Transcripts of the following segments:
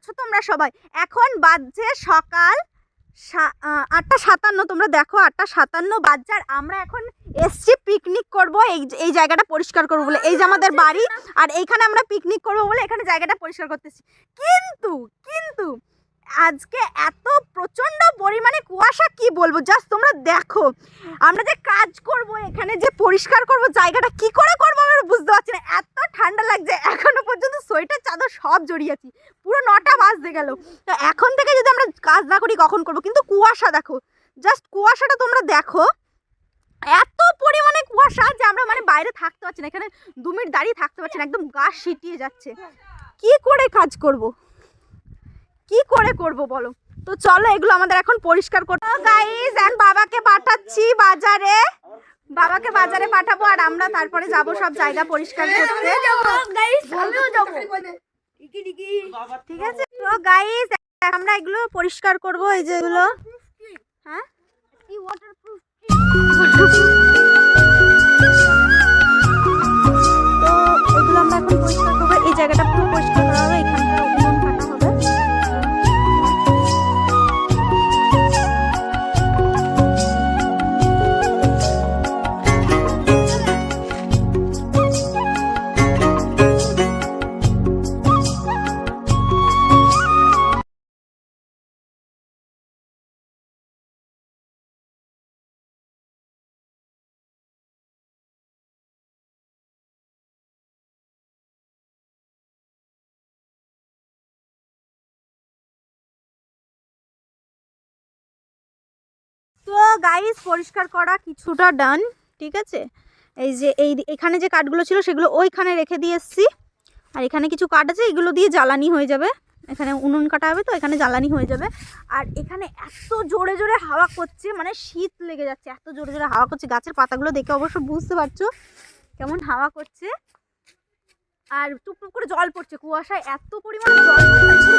আছো তোমরা সবাই? এখন বাজছে সকাল 8:57। তোমরা দেখো 8:57 বাজছে, আর আমরা এখন এসছি পিকনিক করব এই জায়গাটা পরিষ্কার করবো বলে। এই যে আমাদের বাড়ি, আর এইখানে আমরা পিকনিক করবো বলে এখানে জায়গাটা পরিষ্কার করতেছি। কিন্তু কিন্তু আজকে এত প্রচন্ড পরিমাণে কুয়াশা, কি বলবো, জাস্ট তোমরা দেখো। আমরা যে কাজ করব এখানে, যে পরিষ্কার করব জায়গাটা, কি করে করবো আমরা বুঝতে পারছি না। এত ঠান্ডা লাগছে, এখনো পর্যন্ত সোয়েটার চাদর সব জড়িয়েছি। পুরো 9টা বাজতে গেল। তো এখন থেকে যদি আমরা কাজ না করি কখন করব? কিন্তু কুয়াশা দেখো, জাস্ট কুয়াশাটা তোমরা দেখো। এত পরিমাণে কুয়াশা যে আমরা মানে বাইরে থাকতে পারছি না, এখানে 2 মিনিট দাঁড়িয়ে থাকতে পারছি না, একদম গা সিটিয়ে যাচ্ছে। কি করে কাজ করব, কি করে করব বলো? তো চলো এগুলো আমাদের এখন পরিষ্কার করতে। গাইস এখন বাবাকে পাঠাচ্ছি বাজারে, বাবাকে বাজারে পাঠাবো, আর আমরা তারপরে যাব সব জায়গা পরিষ্কার করতে। ঠিক আছে তো গাইস, আমরা এগুলো পরিষ্কার করব। এই যে এগুলো, হ্যাঁ তো এগুলো আমরা এখন পরিষ্কার করবো। এই জায়গাটা পুরো পরিষ্কার করা হবে, এখানটা উনুন কাটা হবে। তো গাইস পরিষ্কার করা কিছুটা ডান, ঠিক আছে। এই যে এখানে যে কাঠগুলো ছিল সেগুলো ওইখানে রেখে দিয়ে এসেছি, আর এখানে কিছু কাঠ আছে, এগুলো দিয়ে জ্বালানি হয়ে যাবে। এখানে উনুন কাটা হবে, তো এখানে জ্বালানি হয়ে যাবে। আর এখানে এত জোরে জোরে হাওয়া করছে, মানে শীত লেগে যাচ্ছে, এত জোরে জোরে হাওয়া করছে। গাছের পাতাগুলো দেখে অবশ্য বুঝতে পারছো কেমন হাওয়া করছে। আর টুকটুক করে জল পড়ছে, কুয়াশায় এত পরিমাণে জল পড়ছে,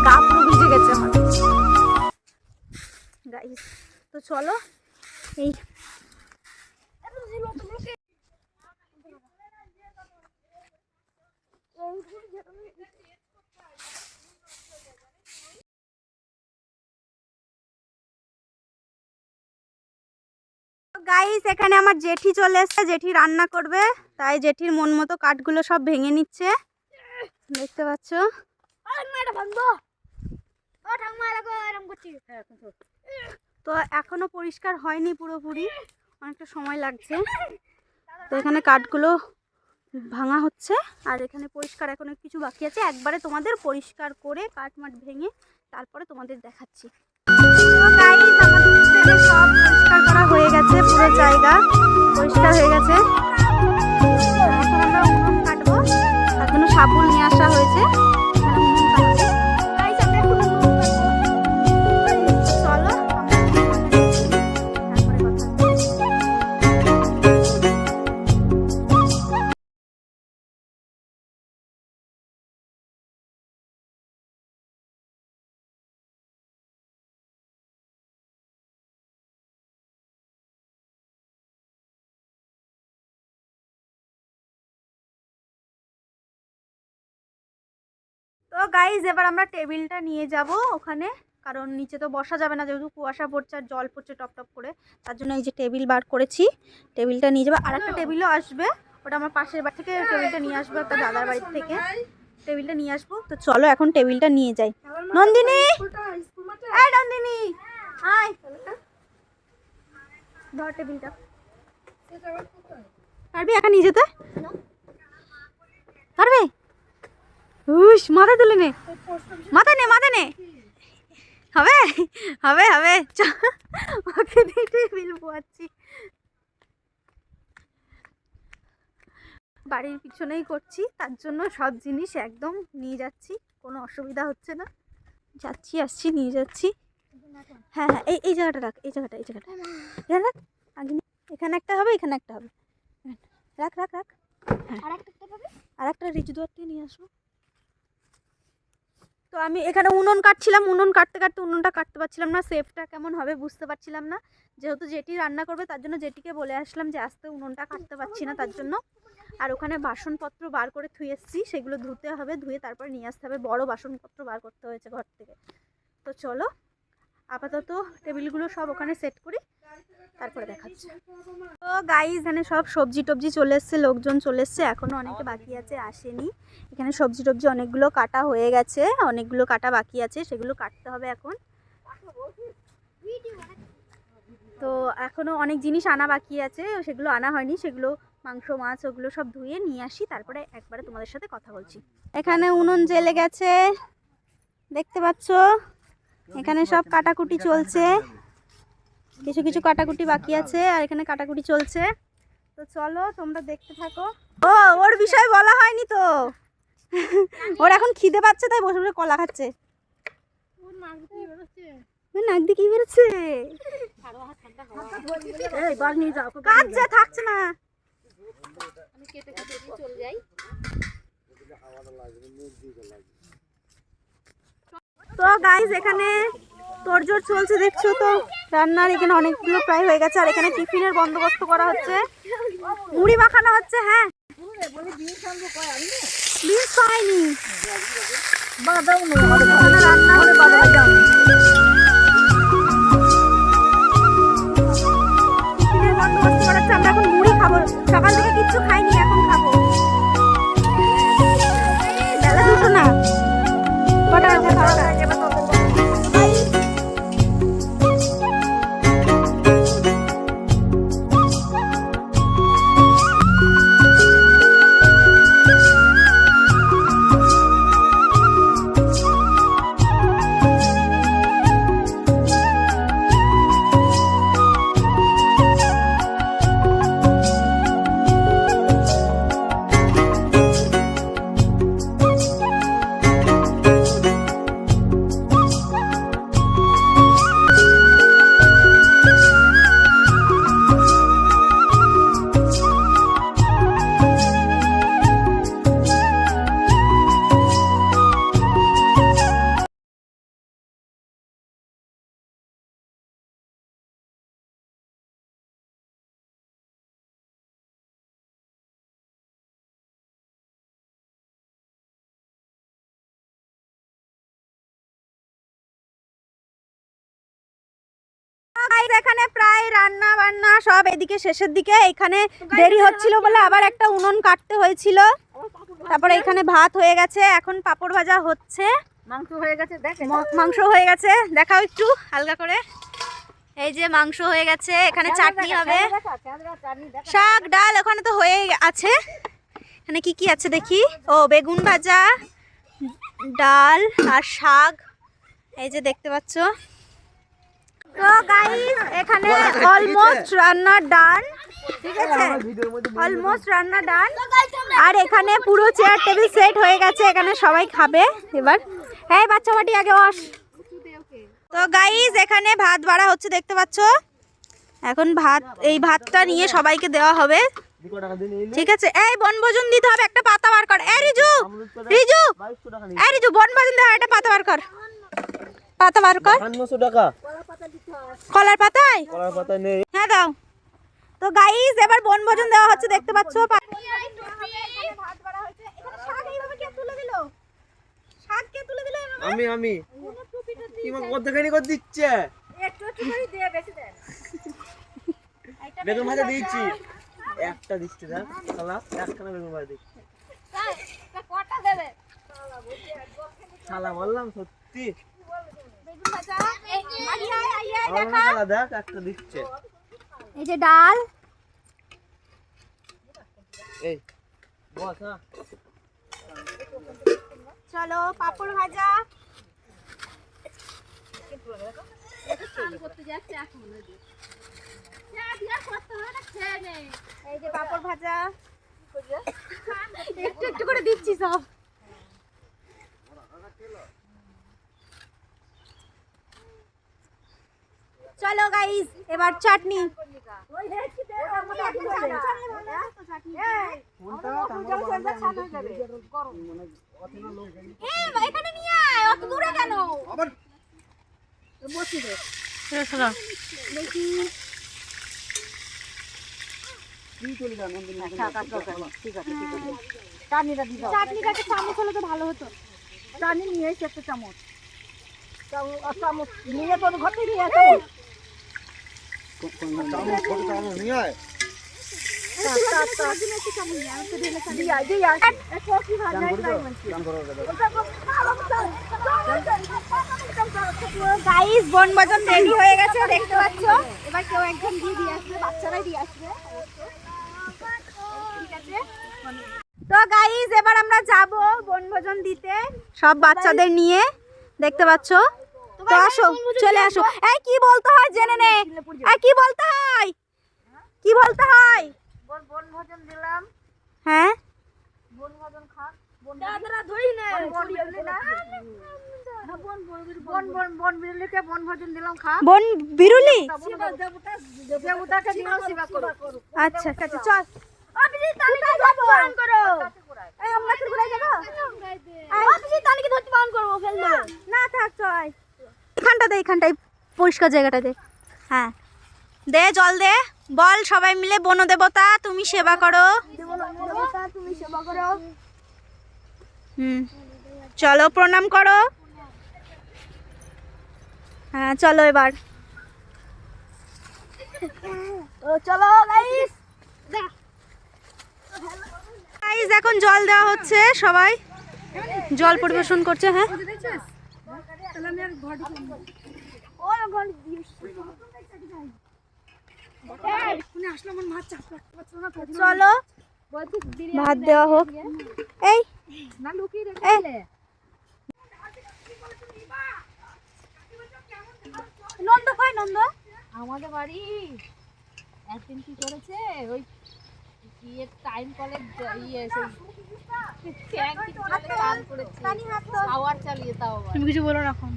গা পুরো ভিজে গেছে আমার গাইস। তো চলো এই গাইস এখানে আমার জেঠি চলে এসেছে, জেঠি রান্না করবে, তাই জেঠির মন মতো কাঠগুলো সব ভেঙে নিচ্ছে, দেখতে পাচ্ছ। তো এখনো পরিষ্কার হয়নি পুরোপুরি, অনেকটা সময় লাগছে। তো এখানে কাঠগুলো ভাঙা হচ্ছে, আর এখানে পরিষ্কার এখনো কিছু বাকি আছে। একবারে তোমাদের পরিষ্কার করে কাঠ মাঠ ভেঙে তারপরে তোমাদের দেখাচ্ছি। তো গাইস আমাদের সব পরিষ্কার করা হয়ে গেছে, পুরো জায়গা পরিষ্কার হয়ে গেছে। এখন আমরা উনুন কাটবো, তার জন্য সাবুল নিয়ে আসা হয়েছে। তো গাইজ এবার আমরা টেবিলটা নিয়ে যাব ওখানে, কারণ নিচে তো বসা যাবে না, যেহেতু কুয়াশা পড়ছে আর জল পড়ছে টপ টপ করে। তার জন্য এই যে টেবিল বার করেছি, টেবিলটা নিয়ে যাবো। আর একটা টেবিলও আসবে, ওটা আমার পাশের বাড়ি থেকে টেবিলটা নিয়ে আসবো, একটা দাদার বাড়ির থেকে টেবিলটা নিয়ে আসবো। তো চলো এখন টেবিলটা নিয়ে যাই। নন্দিনী, এই নন্দিনী আয়, ধর টেবিলটা। পারবি একা নিয়ে যেতে? পারবে? উস মাথা তুলে নে, মাথা নে, মাথা নে, হবে হবে হবে। ওকে টেবিল পোয়াচ্ছি, বাড়ির পিছনেই করছি, তার জন্য সব জিনিস একদম নিয়ে যাচ্ছি, কোনো অসুবিধা হচ্ছে না। যাচ্ছি আসছি নিয়ে যাচ্ছি। হ্যাঁ হ্যাঁ এই জায়গাটা রাখ, এই জায়গাটা এখানে রাখ, আগে এখানে একটা হবে, এখানে একটা হবে, রাখ রাখ রাখ। হ্যাঁ আর একটা রিজু দোয়ার থেকে নিয়ে আসবো। তো আমি এখানে উনুন কাটছিলাম, উনুন কাটতে কাটতে উনুনটা কাটতে পারছিলাম না, সেফটা কেমন হবে বুঝতে পারছিলাম না। যেহেতু জেঠি রান্না করবে তার জন্য জেঠিকে বলে আসলাম যে আস্তে উনুনটা কাটতে পারছি না তার জন্য। আর ওখানে বাসনপত্র বার করে থুয়ে এসেছি, সেগুলো ধুতে হবে, ধুয়ে তারপর নিয়ে আসতে হবে। বড় বাসনপত্র বার করতে হয়েছে ঘর থেকে। তো চলো আপাতত টেবিলগুলো সব ওখানে সেট করি, তারপরে দেখাচ্ছি। তো গাইস এখানে সব সবজি টবজি চলে এসছে, লোকজন চলে এসছে, এখনও অনেকে বাকি আছে আসেনি। এখানে সবজি টবজি অনেকগুলো কাটা হয়ে গেছে, অনেকগুলো কাটা বাকি আছে, সেগুলো কাটতে হবে এখন। তো এখনও অনেক জিনিস আনা বাকি আছে, সেগুলো আনা হয়নি, সেগুলো মাংস মাছ ওগুলো সব ধুয়ে নিয়ে আসি, তারপরে একবারে তোমাদের সাথে কথা বলছি। এখানে উনুন জ্বেলে গেছে দেখতে পাচ্ছ, এখানে সব কাটাকুটি চলছে, কিছু কিছু কাটাকুটি বাকি আছে, আর এখানে কাটাকুটি চলছে। তো চলো তোমরা দেখতে থাকো। ও ওর বিষয়ে বলা হয়নি তো, ওর এখন খিদে পাচ্ছে তাই বসে বসে কলা খাচ্ছে। নাক দিয়ে কি বেরোচ্ছে? কাজ যে থাকছে না। তো গাইস এখানে তোড়জোড় চলছে দেখছো তো, রান্নার এখানে অনেকগুলো প্রায় হয়ে গেছে, আর এখানে টিফিনের বন্দোবস্ত করা হচ্ছে, মুড়ি মাখানো হচ্ছে। হ্যাঁ বিনস পাইনি রান্না হলে টিফিনের বন্দোবস্ত করা হচ্ছে। আমরা এখন মুড়ি খাবো, সকাল থেকে কিচ্ছু খাইনি, এখন খাবো। বেলা দুটো না, কটা এখানে প্রায় রান্না বান্না সব এদিকে শেষের দিকে। এখানে দেরি হচ্ছিল বলে আবার একটা উনুন কাটতে হয়েছিল, তারপরে এখানে ভাত হয়ে গেছে, এখন পাপড় ভাজা হচ্ছে, মাংস হয়ে গেছে, মাংস হয়ে গেছে দেখাও একটু হালকা করে। এই যে মাংস হয়ে গেছে, এখানে চাটনি হবে, শাক ডাল ওখানে তো হয়ে আছে। এখানে কি কি আছে দেখি, ও বেগুন ভাজা, ডাল আর শাক, এই যে দেখতে পাচ্ছ। তো গাইস এখানে অলমোস্ট রান্না ডান, ঠিক আছে, অলমোস্ট রান্না ডান। আর এখানে পুরো চেয়ার টেবিল সেট হয়ে গেছে, এখানে সবাই খাবে এবার। এই বাচ্চা বাটি আগে বস। তো গাইস এখানে ভাত বাড়া হচ্ছে দেখতে পাচ্ছ, এখন ভাত, এই ভাতটা নিয়ে সবাইকে দেওয়া হবে, ঠিক আছে। এই বনভোজন দিতে হবে, একটা পাতা বার কর। এই রিজু রিজু এই রিজু বনভোজন দেওয়া, একটা পাতা বার কর, পাতা বার কর। 500 টাকা কলার পাতায়, কলার পাতা নেই, হ্যাঁ দাও। তো গাইস এবার বনভোজন দেওয়া হচ্ছে দেখতে পাচ্ছ। আমি কি মা কত খানি কর দিচ্ছে, একটু একটু করে দিয়ে বেশি দেন। বেগুন ভাজা দিচ্ছি, একটা দিচ্ছে না শালা, একখানা বেগুন ভাজা দিচ্ছে, কটা দেবে শালা বললাম সত্যি। বেগুন ভাজা আই দেখা দেখ একটা দিচ্ছে, এই যে ডাল, এই বস না, চলো পাপড় ভাজা, এই যে পাপড় ভাজা, একটু একটু করে দিচ্ছি সব। চলো গাইস এবার চাটনি, এখানে নিয়ে আয়, অত সরা দেখি চাটনিটা একটা চামচ হলে তো ভালো হতো। চাটনি নিয়ে এসে একটা চামচ নিয়ে তোর ঘর থেকে নিয়ে আসো। গাইস বনভোজন রেডি হয়ে গেছে দেখতে পাচ্ছ। এবার কেউ একজন দিয়ে আসবে, বাচ্চারাই দিয়ে আসবে। ঠিক আছে, তো গাইস এবার আমরা যাব বনভোজন দিতে সব বাচ্চাদের নিয়ে, দেখতে পাচ্ছ। তো আসো, চলে আসো। এই কি বলতে হয় জেনে নে। এই কি বলতে হয়, কি বলতে হয়? বনভোজন দিলাম। হ্যাঁ, বনভোজন খান। দাদা ধরি না, বন বনভোজন দিলাম খা। বন বিরুলি, দেবতাকে দিলাম সেবা করো। আচ্ছা আচ্ছা, চল। অফিসে তালিকা ধরতে পালন করো। এই আমরা কি ঘুরে যাব? অফিসে তালিকা ধরতে পালন করব, ফেল দেব না। থাক, চল। এখানটাই পরিষ্কার জায়গাটা দে। হ্যাঁ দে, জল দে। বল সবাই মিলে, বনদেবতা তুমি সেবা করো। দেবতা তুমি সেবা করো। চলো প্রণাম করো। হ্যাঁ চলো এবার। চলো গাইস, গাইস এখন জল দেওয়া হচ্ছে, সবাই জল পরিবেশন করছে। হ্যাঁ চলো ভাত দেওয়া হোক। এই নন্দ কই? নন্দ আমাদের বাড়ি একদিন কি করেছে, ওই ইয়ে টাইম কলে ইয়ে শাওয়ার চালিয়ে, তাও তুমি কিছু বলো না এখন।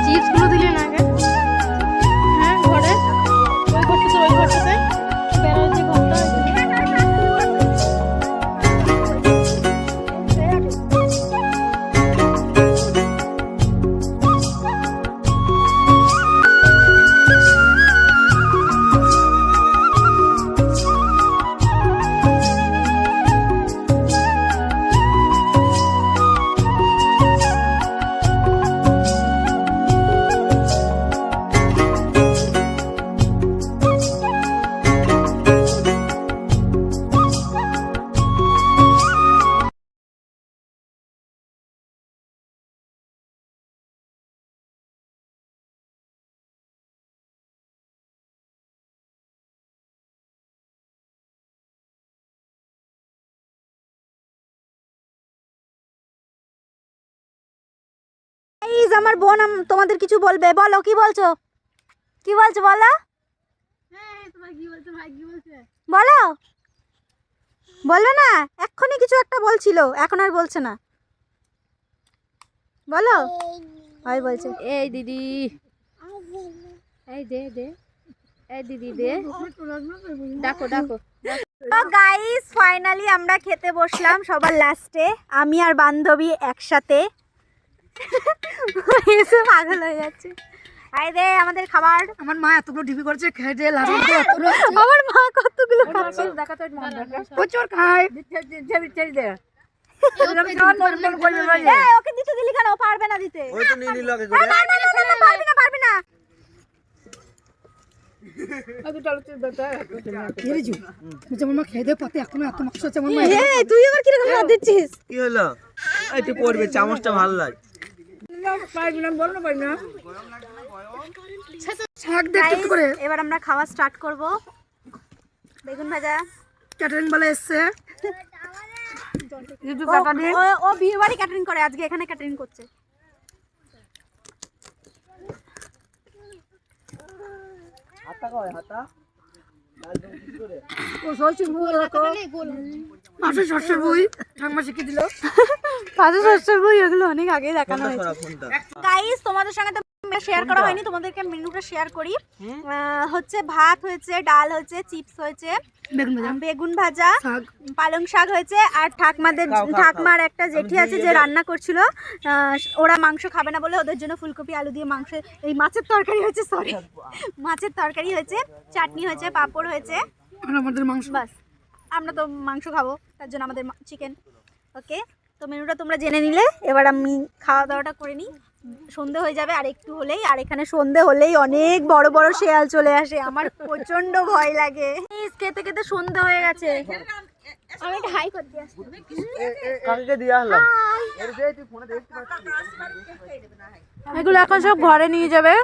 চিপস গুলো দিলে না আগে? হ্যাঁ ঘরে ওই ঘরটাতে বেড়ার যে ঘরটা। গাইস আমার বোন তোমাদের কিছু বলবে, বলো কি বলছো? কি বলছো বলো? বলো, বলবে না? এক্ষুনি কিছু একটা বলছিল, এখন আর বলছে না। বলো। হয় বলছে, এই দিদি, এই দে দে, এই দিদি দে, ডাকো ডাকো। তো গাইস ফাইনালি আমরা খেতে বসলাম সবার লাস্টে, আমি আর বান্ধবী একসাথে। এসে পাগল হয়ে যাচ্ছে। আই দে আমাদের খাবার। আমার মা এতগুলো ডিবি করেছে, খেয়ে দিয়ে লাভ। আমার মা কতগুলো খাচ্ছে, প্রচুর খায়। ওকে দিতে দিলি কেন? ও পারবে না দিতে। ওই তো নিয়ে নিল আগে করে। পারবি না। তুই আবার কিরকম হাত দিচ্ছিস? কি হলো? একটু পড়বে, চামচটা ভালো লাগে। এবার আমরা খাওয়া স্টার্ট করব। বেগুন ভাজা ক্যাটারিং বলে এসছে। ও বিয়ে বাড়ি ক্যাটারিং করে, আজকে এখানে ক্যাটারিং করছে। হাতা কয় হাতা? পাশে শস্যের বই ঠাম্মা শিখে দিল। পাশে শস্যের বই, ওগুলো অনেক আগে দেখানো হয়েছে। গাইস তোমাদের সঙ্গে তো শেয়ার করা হয়নি, তোমাদেরকে মেনুটা শেয়ার করি। হচ্ছে ভাত হয়েছে, ডাল হয়েছে, চিপস হয়েছে, বেগুন ভাজা, পালং শাক হয়েছে, আর ঠাকমার একটা জেঠি আছে যে রান্না করছিল, ওরা মাংস খাবে না বলে ওদের জন্য ফুলকপি আলু দিয়ে মাংস, এই মাছের তরকারি হয়েছে, সরি মাছের তরকারি হয়েছে, চাটনি হয়েছে, পাঁপড় হয়েছে, আমাদের মাংস। বাস, আমরা তো মাংস খাবো তার জন্য আমাদের চিকেন। ওকে, তো মেনুটা তোমরা জেনে নিলে, এবার আমি খাওয়া দাওয়াটা করে নিই, সন্ধে হয়ে যাবে আর একটু হলেই। আর এখানে সন্ধে হলেই অনেক বড় বড় শেয়াল চলে আসে, আমার প্রচন্ড ভয় লাগে। খেতে খেতে সন্ধে হয়ে গেছে, আমি একটা হাই করতে আসছি। কালকে দিয়া হলাম এগুলো এখন সব ঘরে নিয়ে যাবে,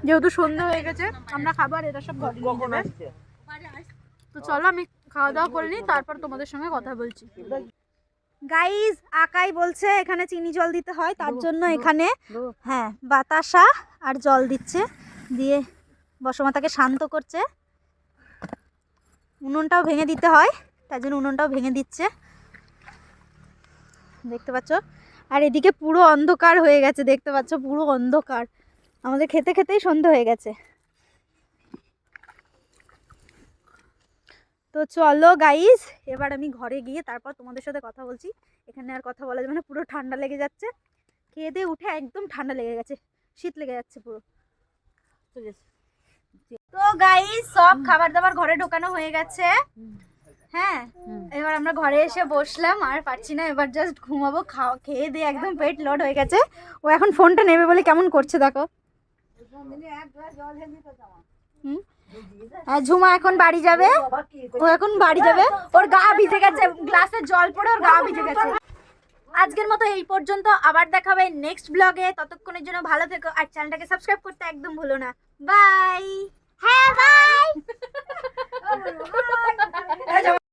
যেহেতু সন্ধে হয়ে গেছে, আমরা খাবার এটা সব ঘরে নিয়ে কখন যাবে। আসছে? তো চলো আমি খাওয়া দাওয়া করে নিই, তারপর তোমাদের সঙ্গে কথা বলছি। গাইজ, আকাই বলছে এখানে চিনি জল দিতে হয়, তার জন্য এখানে হ্যাঁ বাতাসা আর জল দিচ্ছে, দিয়ে বসমাতাকে শান্ত করছে। উনুনটাও ভেঙে দিতে হয়, তার জন্য উনুনটাও ভেঙে দিচ্ছে, দেখতে পাচ্ছ। আর এদিকে পুরো অন্ধকার হয়ে গেছে, দেখতে পাচ্ছ পুরো অন্ধকার, আমাদের খেতে খেতেই সন্ধে হয়ে গেছে। তো চলো গাইস, এবার আমি ঘরে গিয়ে তারপর তোমাদের সাথে কথা বলছি। এখানে আর কথা বলা যাবে না, পুরো ঠান্ডা লেগে যাচ্ছে, খেয়ে দিয়ে উঠে একদম ঠান্ডা লেগে গেছে, শীত লেগে যাচ্ছে পুরো। তো গাইস, সব খাবার দাবার ঘরে ঢোকানো হয়ে গেছে। হ্যাঁ, এবার আমরা ঘরে এসে বসলাম, আর পারছি না, এবার জাস্ট ঘুমাবো। খেয়ে দিয়ে একদম পেট লোড হয়ে গেছে। ও এখন ফোনটা নেবে বলে কেমন করছে দেখো। আর ঝুমা এখন বাড়ি যাবে, ও এখন বাড়ি যাবে, ওর গা ভিজে গেছে, গ্লাসে জল পড়ে ওর গা ভিজে গেছে। আজকের মতো এই পর্যন্ত, আবার দেখা হবে নেক্সট ব্লগে। ততক্ষণের জন্য ভালো থেকো, আর চ্যানেলটাকে সাবস্ক্রাইব করতে একদম ভুলো না। বাই।